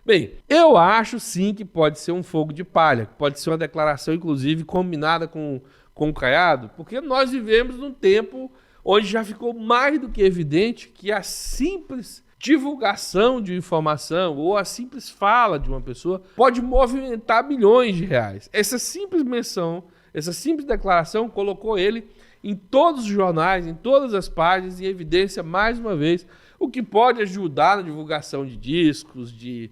Bem, eu acho sim que pode ser um fogo de palha, pode ser uma declaração, inclusive, combinada com o Caiado, porque nós vivemos num tempo onde já ficou mais do que evidente que a simples divulgação de informação ou a simples fala de uma pessoa pode movimentar milhões de reais. Essa simples menção, essa simples declaração colocou ele em todos os jornais, em todas as páginas, em evidência mais uma vez, o que pode ajudar na divulgação de discos, de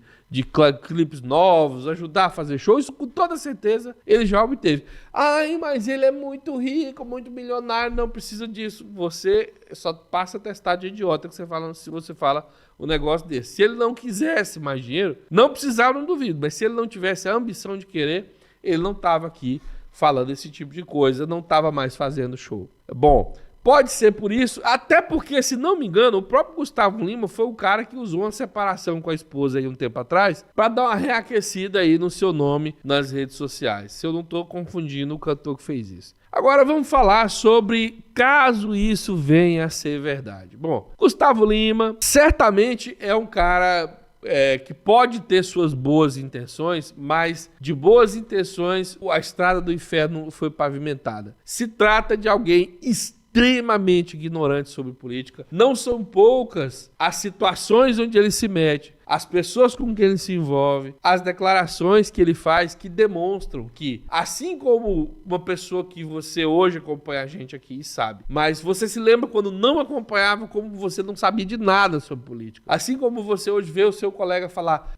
clipes novos, ajudar a fazer shows. Isso com toda certeza ele já obteve. Ai, mas ele é muito rico, muito milionário, não precisa disso. Você só passa a testar de idiota que você fala, se você fala um negócio desse. Se ele não quisesse mais dinheiro, não precisava, não duvido, mas se ele não tivesse a ambição de querer, ele não estava aqui falando esse tipo de coisa, não estava mais fazendo show. Bom, pode ser por isso, até porque, se não me engano, o próprio Gustavo Lima foi o cara que usou uma separação com a esposa aí um tempo atrás para dar uma reaquecida aí no seu nome nas redes sociais. Se eu não estou confundindo o cantor que fez isso. Agora vamos falar sobre caso isso venha a ser verdade. Bom, Gustavo Lima certamente é um cara que pode ter suas boas intenções, mas de boas intenções a estrada do inferno foi pavimentada. Se trata de alguém extremamente ignorante sobre política. Não são poucas as situações onde ele se mete, as pessoas com quem ele se envolve, as declarações que ele faz que demonstram que, assim como uma pessoa que você hoje acompanha a gente aqui e sabe, mas você se lembra quando não acompanhava, como você não sabia de nada sobre política. Assim como você hoje vê o seu colega falar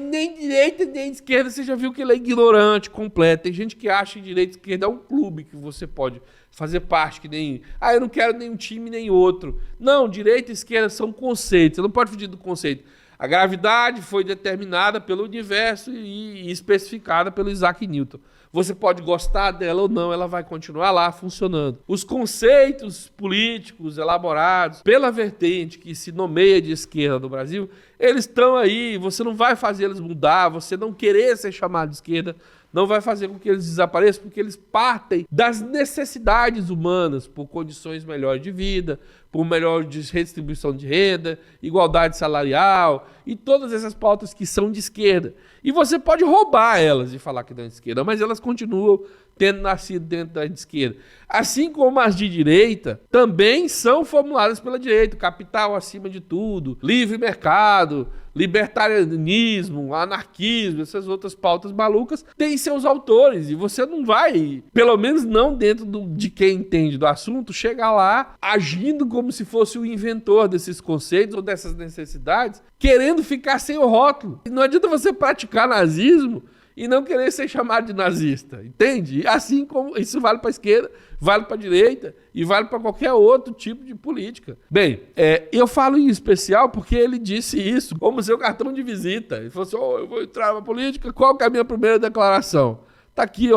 nem direita nem esquerda, você já viu que ele é ignorante, completo. Tem gente que acha que direita e esquerda é um clube que você pode fazer parte, que nem... eu não quero nenhum time nem outro. Não, direita e esquerda são conceitos, você não pode fugir do conceito. A gravidade foi determinada pelo universo e especificada pelo Isaac Newton. Você pode gostar dela ou não, ela vai continuar lá funcionando. Os conceitos políticos elaborados pela vertente que se nomeia de esquerda no Brasil, eles estão aí, você não vai fazer eles mudar, você não querer ser chamado de esquerda, não vai fazer com que eles desapareçam, porque eles partem das necessidades humanas por condições melhores de vida, por melhor redistribuição de renda, igualdade salarial e todas essas pautas que são de esquerda. E você pode roubar elas e falar que não é de esquerda, mas elas continuam tendo nascido dentro da esquerda. Assim como as de direita também são formuladas pela direita. Capital acima de tudo, livre mercado, libertarianismo, anarquismo, essas outras pautas malucas, têm seus autores. E você não vai, pelo menos não dentro de quem entende do assunto, chegar lá agindo como se fosse o inventor desses conceitos ou dessas necessidades, querendo ficar sem o rótulo. E não adianta você praticar nazismo e não querer ser chamado de nazista, entende? Assim como isso vale para a esquerda, vale para a direita e vale para qualquer outro tipo de política. Bem, eu falo em especial porque ele disse isso como seu cartão de visita. Ele falou assim, eu vou entrar na política, qual que é a minha primeira declaração? Tá aqui,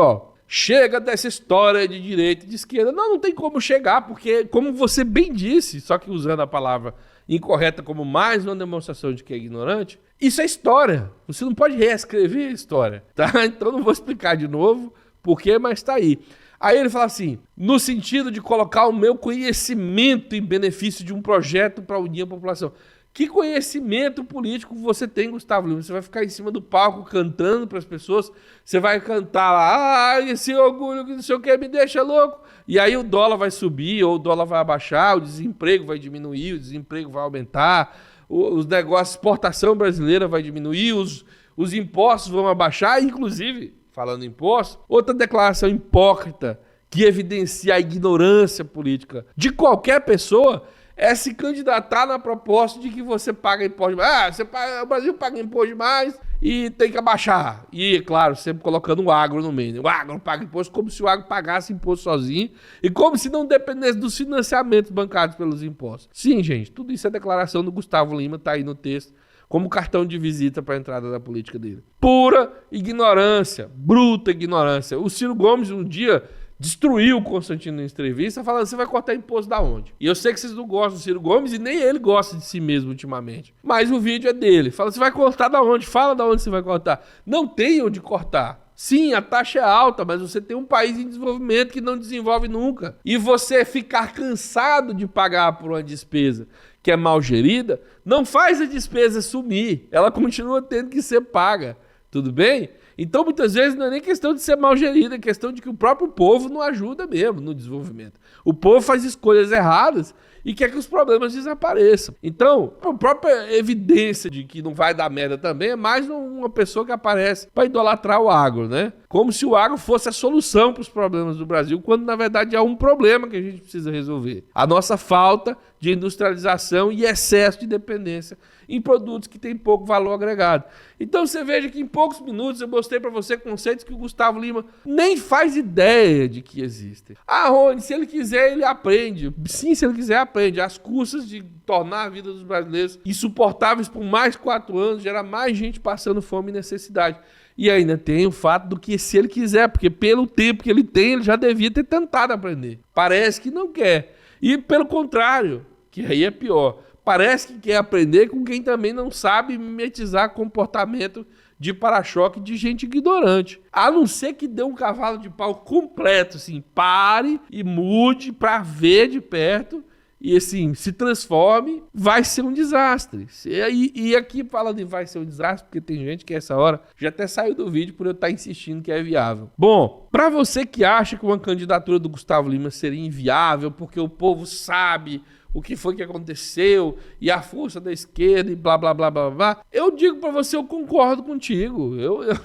chega dessa história de direita e de esquerda. Não tem como chegar, porque, como você bem disse, só que usando a palavra incorreta como mais uma demonstração de que é ignorante, isso é história. Você não pode reescrever a história, tá? Então não vou explicar de novo porquê, mas tá aí. Aí ele fala assim, no sentido de colocar o meu conhecimento em benefício de um projeto para unir a população. Que conhecimento político você tem, Gustavo Lima? Você vai ficar em cima do palco cantando para as pessoas, você vai cantar lá, esse orgulho que não sei o que me deixa louco. E aí o dólar vai subir ou o dólar vai abaixar, o desemprego vai diminuir, o desemprego vai aumentar, os negócios, exportação brasileira vai diminuir, os impostos vão abaixar, inclusive, falando em impostos, outra declaração hipócrita que evidencia a ignorância política de qualquer pessoa é se candidatar na proposta de que você paga imposto demais. O Brasil paga imposto demais e tem que abaixar. E, claro, sempre colocando o agro no meio. O agro paga imposto como se o agro pagasse imposto sozinho e como se não dependesse dos financiamentos bancados pelos impostos. Sim, gente, tudo isso é declaração do Gustavo Lima, tá aí no texto, como cartão de visita para a entrada da política dele. Pura ignorância, bruta ignorância. O Ciro Gomes um dia destruiu o Constantino em entrevista, falando, você vai cortar imposto da onde? E eu sei que vocês não gostam do Ciro Gomes e nem ele gosta de si mesmo ultimamente. Mas o vídeo é dele. Fala, você vai cortar da onde? Fala da onde você vai cortar. Não tem onde cortar. Sim, a taxa é alta, mas você tem um país em desenvolvimento que não desenvolve nunca. E você ficar cansado de pagar por uma despesa que é mal gerida, não faz a despesa sumir. Ela continua tendo que ser paga. Tudo bem? Então, muitas vezes, não é nem questão de ser mal gerida, é questão de que o próprio povo não ajuda mesmo no desenvolvimento. O povo faz escolhas erradas e quer que os problemas desapareçam. Então, a própria evidência de que não vai dar merda também é mais uma pessoa que aparece para idolatrar o agro, né? Como se o agro fosse a solução para os problemas do Brasil, quando na verdade é um problema que a gente precisa resolver. A nossa falta de industrialização e excesso de dependência em produtos que têm pouco valor agregado. Então você veja que em poucos minutos eu mostrei para você conceitos que o Gustavo Lima nem faz ideia de que existem. Ah, Rony, se ele quiser, ele aprende. Sim, se ele quiser, aprende. Às custas de tornar a vida dos brasileiros insuportáveis por mais 4 anos, gerar mais gente passando fome e necessidade. E ainda tem o fato do que se ele quiser, porque pelo tempo que ele tem, ele já devia ter tentado aprender. Parece que não quer. E pelo contrário, que aí é pior, parece que quer aprender com quem também não sabe mimetizar comportamento de para-choque de gente ignorante. A não ser que dê um cavalo de pau completo, assim, pare e mude para ver de perto e assim, se transforme, vai ser um desastre. E aqui fala de vai ser um desastre, porque tem gente que essa hora já até saiu do vídeo por eu estar insistindo que é viável. Bom, para você que acha que uma candidatura do Gustavo Lima seria inviável, porque o povo sabe o que foi que aconteceu e a força da esquerda e blá, blá, blá, blá, blá, eu digo pra você, eu concordo contigo.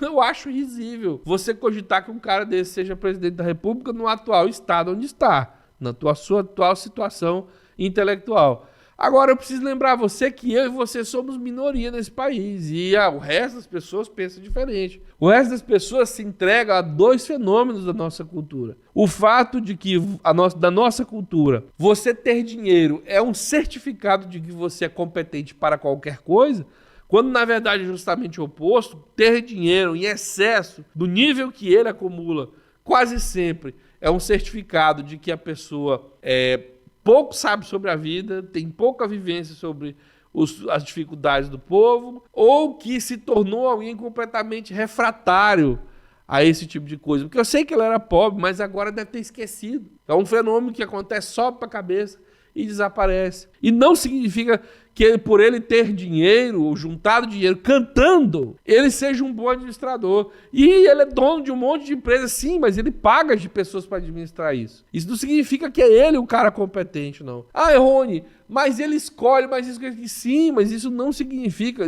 Eu acho risível você cogitar que um cara desse seja presidente da República no atual estado onde está, na sua atual situação intelectual. Agora, eu preciso lembrar você que eu e você somos minoria nesse país e o resto das pessoas pensa diferente. O resto das pessoas se entrega a 2 fenômenos da nossa cultura. O fato de que da nossa cultura, você ter dinheiro é um certificado de que você é competente para qualquer coisa, quando na verdade é justamente o oposto. Ter dinheiro em excesso, do nível que ele acumula, quase sempre é um certificado de que a pessoa pouco sabe sobre a vida, tem pouca vivência sobre as dificuldades do povo, ou que se tornou alguém completamente refratário a esse tipo de coisa. Porque eu sei que ele era pobre, mas agora deve ter esquecido. É um fenômeno que acontece só para a cabeça e desaparece. E não significa que por ele ter dinheiro, ou juntado dinheiro cantando, ele seja um bom administrador. E ele é dono de um monte de empresas, sim, mas ele paga de pessoas para administrar isso. Isso não significa que é ele o cara competente, não. Ah, Rony, mas ele escolhe, mas isso sim, mas isso não significa,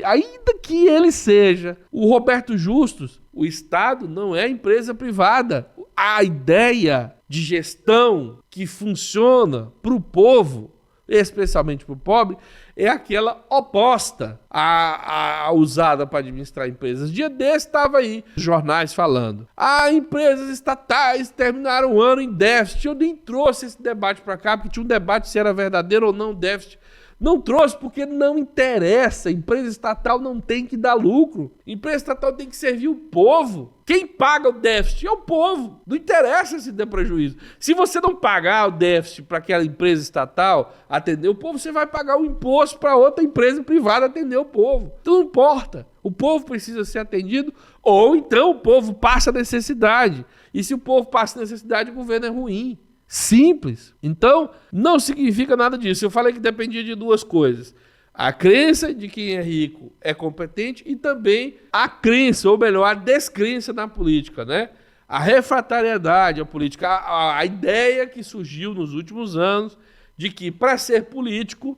ainda que ele seja o Roberto Justus, o Estado não é empresa privada. A ideia de gestão que funciona para o povo, especialmente para o pobre, é aquela oposta à usada para administrar empresas. Dia desse estava aí jornais falando: empresas estatais terminaram o ano em déficit. Eu nem trouxe esse debate para cá, porque tinha um debate se era verdadeiro ou não déficit. Não trouxe porque não interessa. Empresa estatal não tem que dar lucro. Empresa estatal tem que servir o povo. Quem paga o déficit é o povo. Não interessa se der prejuízo. Se você não pagar o déficit para aquela empresa estatal atender o povo, você vai pagar o imposto para outra empresa privada atender o povo. Então não importa. O povo precisa ser atendido, ou então o povo passa necessidade. E se o povo passa necessidade, o governo é ruim. Simples. Então, não significa nada disso. Eu falei que dependia de 2 coisas. A crença de quem é rico é competente e também a crença, ou melhor, a descrença na política, né? A refratariedade à política, a ideia que surgiu nos últimos anos de que para ser político,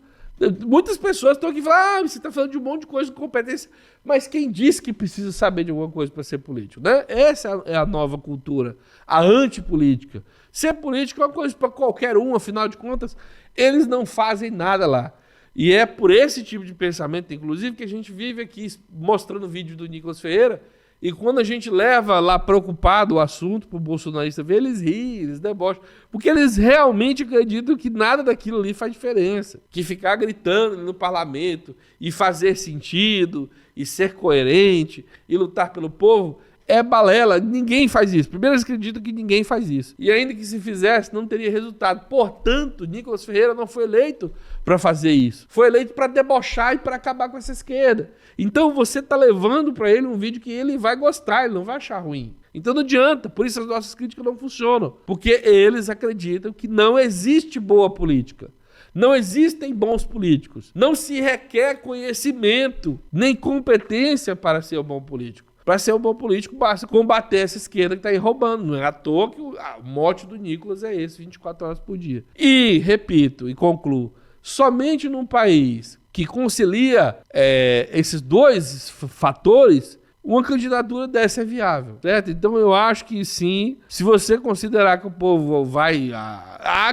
muitas pessoas estão aqui falando: você está falando de um monte de coisa de competência, mas quem disse que precisa saber de alguma coisa para ser político, né? Essa é a nova cultura, a antipolítica. Ser político é uma coisa para qualquer um, afinal de contas, eles não fazem nada lá. E é por esse tipo de pensamento, inclusive, que a gente vive aqui mostrando o vídeo do Nicolas Ferreira, e quando a gente leva lá preocupado o assunto para o bolsonarista ver, eles riem, eles debocham, porque eles realmente acreditam que nada daquilo ali faz diferença. Que ficar gritando no parlamento e fazer sentido, e ser coerente, e lutar pelo povo, é balela. Ninguém faz isso. Primeiro, eles acreditam que ninguém faz isso. E ainda que se fizesse, não teria resultado. Portanto, Nicolas Ferreira não foi eleito para fazer isso. Foi eleito para debochar e para acabar com essa esquerda. Então, você está levando para ele um vídeo que ele vai gostar, ele não vai achar ruim. Então não adianta. Por isso as nossas críticas não funcionam. Porque eles acreditam que não existe boa política. Não existem bons políticos. Não se requer conhecimento nem competência para ser um bom político. Para ser um bom político, basta combater essa esquerda que está aí roubando. Não é à toa que o mote do Nicolas é esse, 24 horas por dia. E, repito e concluo, somente num país que concilia esses dois fatores, uma candidatura dessa é viável, certo? Então eu acho que sim, se você considerar que o povo vai...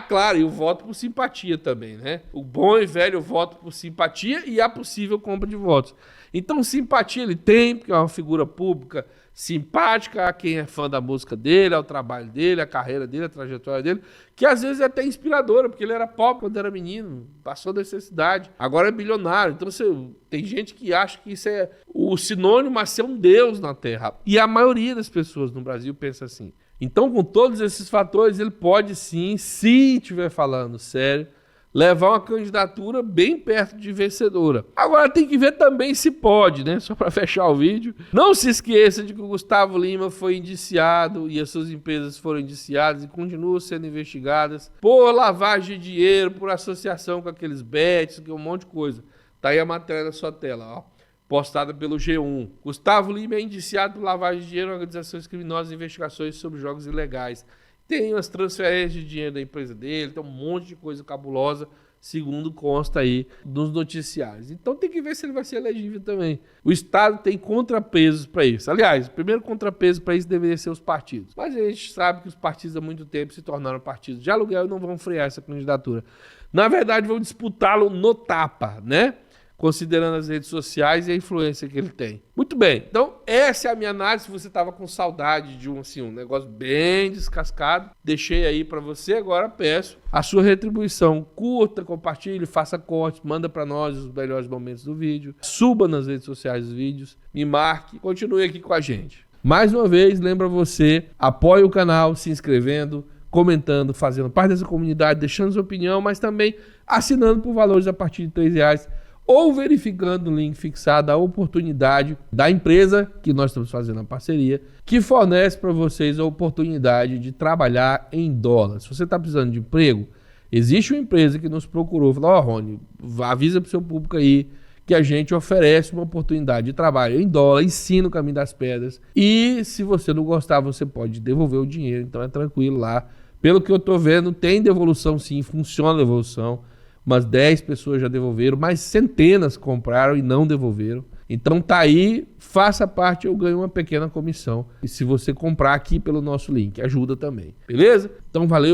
claro, e o voto por simpatia também, né? O bom e velho voto por simpatia e a possível compra de votos. Então simpatia ele tem, porque é uma figura pública simpática a quem é fã da música dele, ao trabalho dele, à carreira dele, à trajetória dele, que às vezes é até inspiradora, porque ele era pobre quando era menino, passou necessidade, agora é bilionário. Então tem gente que acha que isso é o sinônimo a ser um deus na Terra. E a maioria das pessoas no Brasil pensa assim. Então, com todos esses fatores, ele pode sim, se estiver falando sério, levar uma candidatura bem perto de vencedora. Agora tem que ver também se pode, né? Só para fechar o vídeo. Não se esqueça de que o Gustavo Lima foi indiciado e as suas empresas foram indiciadas e continuam sendo investigadas por lavagem de dinheiro, por associação com aqueles bets, um monte de coisa. Tá aí a matéria na sua tela, ó, postada pelo G1. Gustavo Lima é indiciado por lavagem de dinheiro em organizações criminosas e investigações sobre jogos ilegais. Tem as transferências de dinheiro da empresa dele, tem um monte de coisa cabulosa, segundo consta aí nos noticiários. Então tem que ver se ele vai ser elegível também. O Estado tem contrapesos para isso. Aliás, o primeiro contrapeso para isso deveria ser os partidos. Mas a gente sabe que os partidos há muito tempo se tornaram partidos de aluguel e não vão frear essa candidatura. Na verdade, vão disputá-lo no tapa, né? Considerando as redes sociais e a influência que ele tem. Muito bem, então essa é a minha análise. Se você estava com saudade de um negócio bem descascado, deixei aí para você. Agora peço a sua retribuição. Curta, compartilhe, faça cortes, manda para nós os melhores momentos do vídeo, suba nas redes sociais os vídeos, me marque, continue aqui com a gente. Mais uma vez, lembra você, apoie o canal se inscrevendo, comentando, fazendo parte dessa comunidade, deixando sua opinião, mas também assinando por valores a partir de R$3, ou verificando o link fixado a oportunidade da empresa que nós estamos fazendo a parceria, que fornece para vocês a oportunidade de trabalhar em dólar. Se você está precisando de emprego, existe uma empresa que nos procurou, falou: Rony, avisa para o seu público aí que a gente oferece uma oportunidade de trabalho em dólar, ensina o caminho das pedras, e se você não gostar, você pode devolver o dinheiro, então é tranquilo lá. Pelo que eu estou vendo, tem devolução sim, funciona a devolução. Umas 10 pessoas já devolveram, mas centenas compraram e não devolveram. Então tá aí, faça parte, eu ganho uma pequena comissão. E se você comprar aqui pelo nosso link, ajuda também. Beleza? Então valeu.